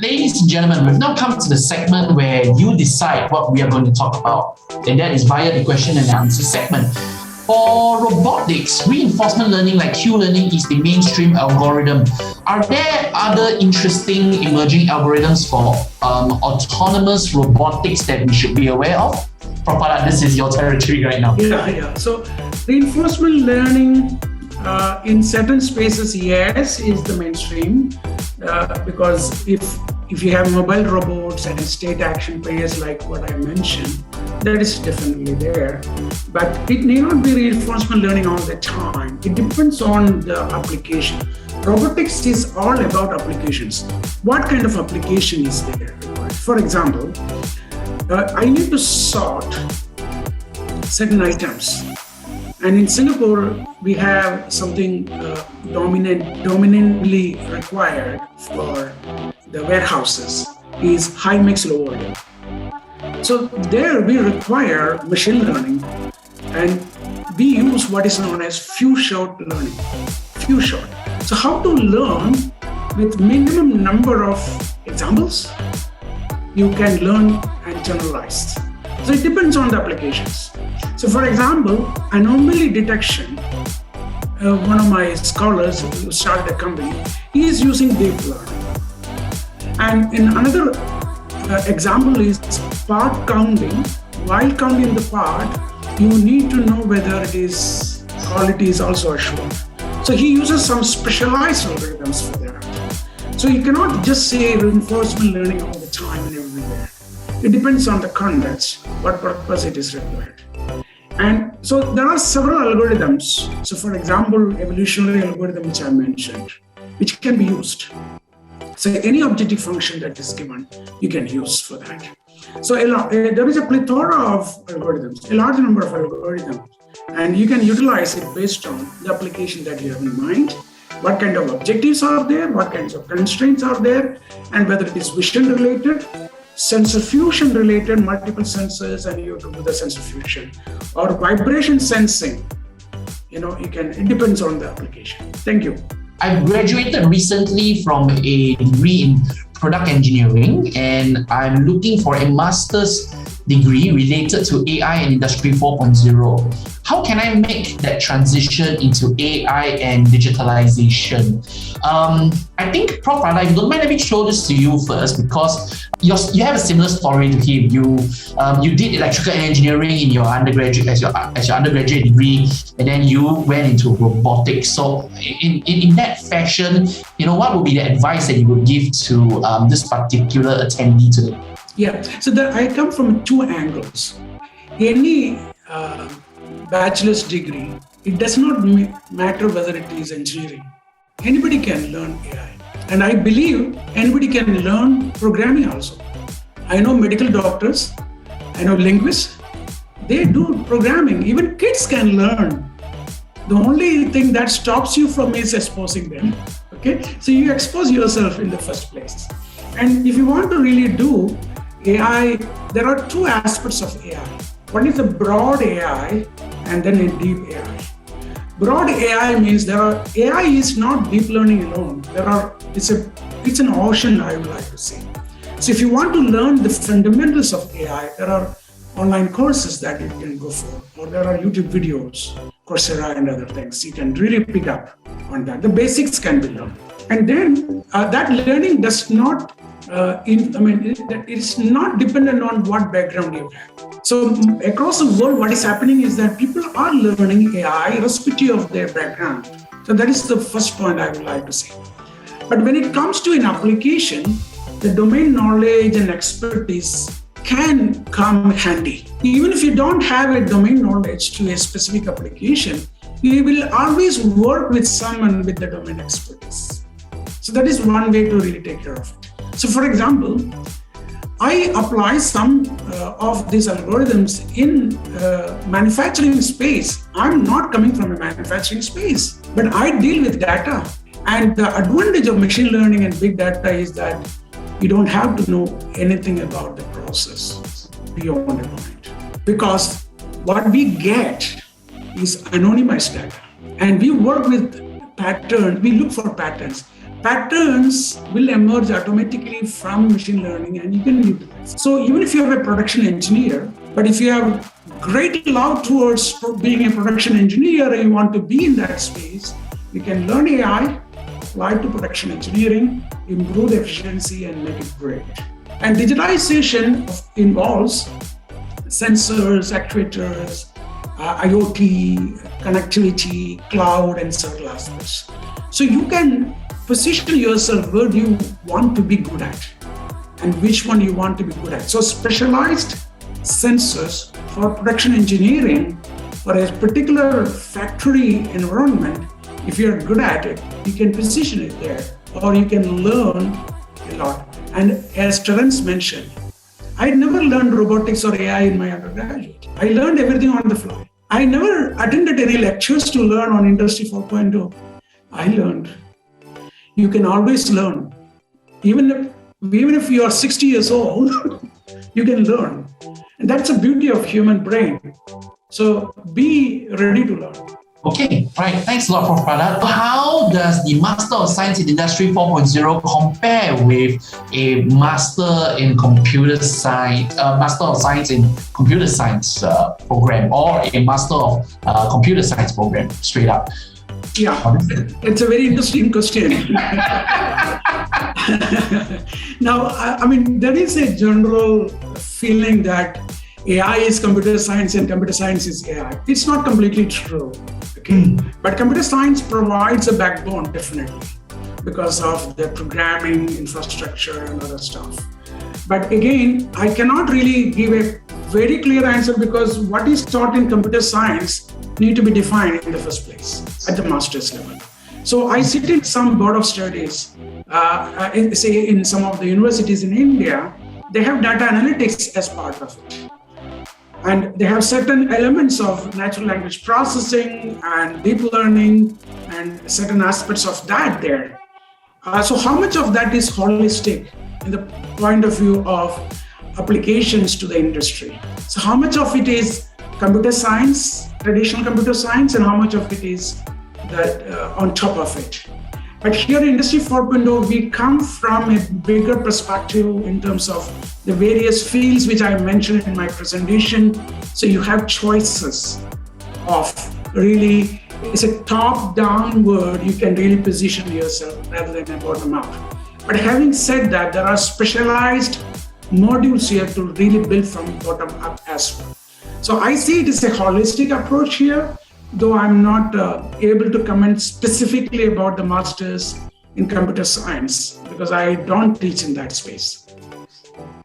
Ladies and gentlemen, we've now come to the segment where you decide what we are going to talk about, and that is via the question and answer segment. For robotics, reinforcement learning like Q-learning is the mainstream algorithm. Are there other interesting emerging algorithms for autonomous robotics that we should be aware of? Prapada, this is your territory right now. Yeah. So reinforcement learning in certain spaces, yes, is the mainstream because if you have mobile robots and state action players like what I mentioned, that is definitely there. But it need not be reinforcement learning all the time. It depends on the application. Robotics is all about applications. What kind of application is there? For example, I need to sort certain items. And in Singapore, we have something dominantly required for the warehouses is high mix, low volume. So there we require machine learning, and we use what is known as few-shot learning. Few-shot. So how to learn with minimum number of examples, you can learn and generalize. So it depends on the applications. So for example, anomaly detection, one of my scholars who started a company, he is using deep learning. And in another example is part counting. While counting the part, you need to know whether it is quality is also assured. So he uses some specialized algorithms for that. So you cannot just say reinforcement learning all the time and everywhere. It depends on the context, what purpose it is required. And so there are several algorithms. So for example, evolutionary algorithm, which I mentioned, which can be used. So any objective function that is given, you can use for that. So there is a plethora of algorithms, a large number of algorithms, and you can utilize it based on the application that you have in mind, what kind of objectives are there, what kinds of constraints are there, and whether it is vision related, sensor fusion related, multiple sensors, and you have to do the sensor fusion, or vibration sensing. It depends on the application. Thank you. I graduated recently from a degree in product engineering, and I'm looking for a master's degree related to AI and Industry 4.0. How can I make that transition into AI and digitalization? I think, Prof. Prada, if you don't mind, let me throw this to you first, because you have a similar story to him. You did electrical engineering in your undergraduate as your undergraduate degree, and then you went into robotics. So in that fashion, what would be the advice that you would give to this particular attendee today? Yeah, so I come from two angles. Any bachelor's degree, it does not matter whether it is engineering. Anybody can learn AI. And I believe anybody can learn programming also. I know medical doctors, I know linguists, they do programming. Even kids can learn. The only thing that stops you from is exposing them. Okay, so you expose yourself in the first place. And if you want to really do AI, there are two aspects of AI. One is the broad AI and then a deep AI. Broad AI means AI is not deep learning alone. It's an ocean, I would like to say. So if you want to learn the fundamentals of AI, there are online courses that you can go for, or there are YouTube videos, Coursera and other things. You can really pick up on that. The basics can be learned. And then that learning does not, it's not dependent on what background you have. So across the world, what is happening is that people are learning AI irrespective of their background. So that is the first point I would like to say. But when it comes to an application, the domain knowledge and expertise can come handy. Even if you don't have a domain knowledge to a specific application, you will always work with someone with the domain expertise. So that is one way to really take care of it. So for example, I apply some of these algorithms in manufacturing space. I'm not coming from a manufacturing space, but I deal with data. And the advantage of machine learning and big data is that you don't have to know anything about the process beyond a point. Because what we get is anonymized data. And we work with patterns, we look for patterns. patterns will emerge automatically from machine learning and you can utilize. So even if you're a production engineer, but if you have great love towards being a production engineer and you want to be in that space, you can learn AI, apply to production engineering, improve the efficiency and make it great. And digitalization involves sensors, actuators, IoT, connectivity, cloud, and several aspects. So you can position yourself where do you want to be good at and which one you want to be good at. So specialized sensors for production engineering for a particular factory environment, if you're good at it, you can position it there or you can learn a lot. And as Terence mentioned, I never learned robotics or AI in my undergraduate. I learned everything on the fly. I never attended any lectures to learn on Industry 4.0. I learned. You can always learn. Even if you are 60 years old, you can learn. And that's the beauty of human brain. So be ready to learn. Okay, right. Thanks a lot, Prof. Pradhat. How does the Master of Science in Industry 4.0 compare with a Master in Computer Science, Master of Science in Computer Science program, or a Master of Computer Science program, straight up? Yeah, it's a very interesting question. Now, I mean, there is a general feeling that AI is computer science and computer science is AI. It's not completely true. Okay, but computer science provides a backbone, definitely, because of the programming infrastructure and other stuff. But again, I cannot really give a very clear answer because what is taught in computer science need to be defined in the first place at the master's level. So I sit in some board of studies, say in some of the universities in India, they have data analytics as part of it. And they have certain elements of natural language processing and deep learning and certain aspects of that there. So how much of that is holistic in the point of view of applications to the industry? So how much of it is computer science, traditional computer science, and how much of it is that on top of it? But here in Industry 4.0, we come from a bigger perspective in terms of the various fields which I mentioned in my presentation. So you have choices of really, it's a top-downward, you can really position yourself rather than a bottom-up. But having said that, there are specialized modules here to really build from bottom-up as well. So I see it as a holistic approach here, though I'm not able to comment specifically about the masters in computer science because I don't teach in that space.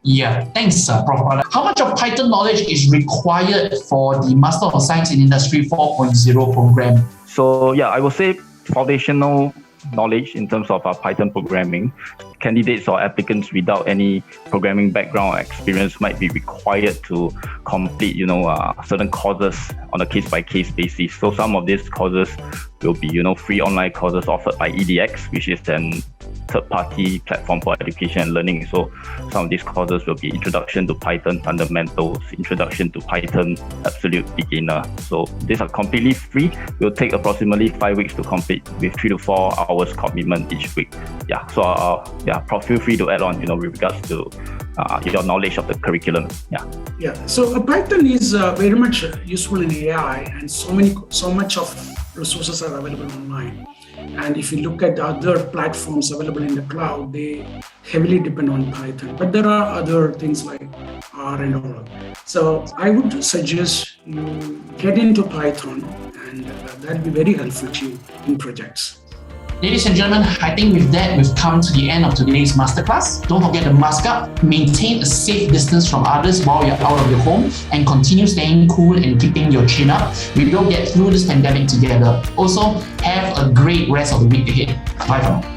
Yeah, thanks, Prof. Pradhat. How much of Python knowledge is required for the Master of Science in Industry 4.0 program? So yeah, I would say foundational knowledge in terms of Python programming. Candidates or applicants without any programming background or experience might be required to complete, certain courses on a case-by-case basis. So some of these courses will be, free online courses offered by EDX, which is an third-party platform for education and learning. So some of these courses will be Introduction to Python Fundamentals, Introduction to Python Absolute Beginner. So these are completely free. It will take approximately 5 weeks to complete with 3 to 4 hours commitment each week. Yeah, so Prof, feel free to add on, with regards to your knowledge of the curriculum. Yeah. So Python is very much useful in AI, and so much of resources are available online. And if you look at the other platforms available in the cloud, they heavily depend on Python. But there are other things like R and all. So I would suggest you get into Python, and that will be very helpful to you in projects. Ladies and gentlemen, I think with that, we've come to the end of today's masterclass. Don't forget to mask up, maintain a safe distance from others while you're out of your home, and continue staying cool and keeping your chin up. We will get through this pandemic together. Also, have a great rest of the week ahead. Bye for now.